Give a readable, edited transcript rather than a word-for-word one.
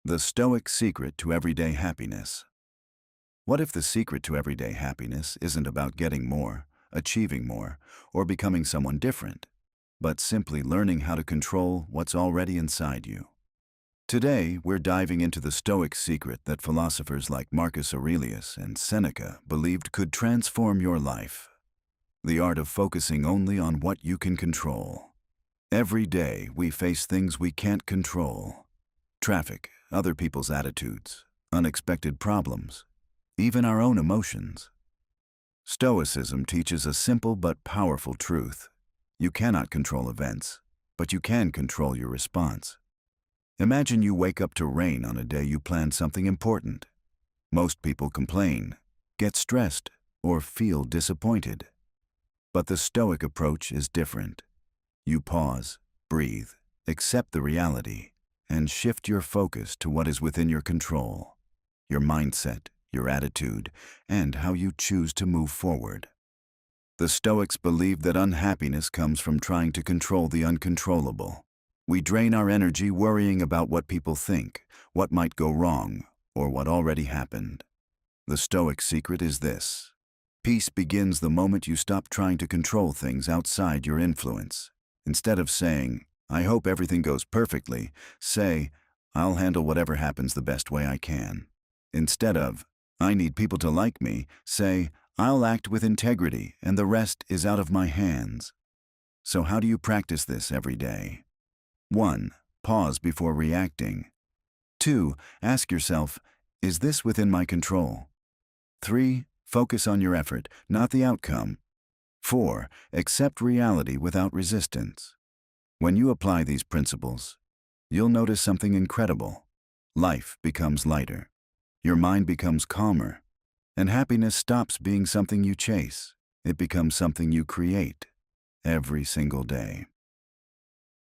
The Stoic secret to everyday happiness. What if the secret to everyday happiness isn't about getting more, achieving more, or becoming someone different, but simply learning how to control what's already inside you? Today, we're diving into the Stoic secret that philosophers like Marcus Aurelius and Seneca believed could transform your life. The art of focusing only on what you can control. Every day, we face things we can't control. Traffic, other people's attitudes, unexpected problems, even our own emotions. Stoicism teaches a simple but powerful truth. You cannot control events, but you can control your response. Imagine you wake up to rain on a day you planned something important. Most people complain, get stressed, or feel disappointed. But the Stoic approach is different. You pause, breathe, accept the reality, and shift your focus to what is within your control, your mindset, your attitude, and how you choose to move forward. The Stoics believe that unhappiness comes from trying to control the uncontrollable. We drain our energy worrying about what people think, what might go wrong, or what already happened. The Stoic secret is this: peace begins the moment you stop trying to control things outside your influence. Instead of saying, "I hope everything goes perfectly," say, "I'll handle whatever happens the best way I can." Instead of, "I need people to like me," say, "I'll act with integrity and the rest is out of my hands." So how do you practice this every day? 1. Pause before reacting. 2. Ask yourself, is this within my control? 3. Focus on your effort, not the outcome. 4. Accept reality without resistance. When you apply these principles, you'll notice something incredible. Life becomes lighter. Your mind becomes calmer. And happiness stops being something you chase. It becomes something you create every single day.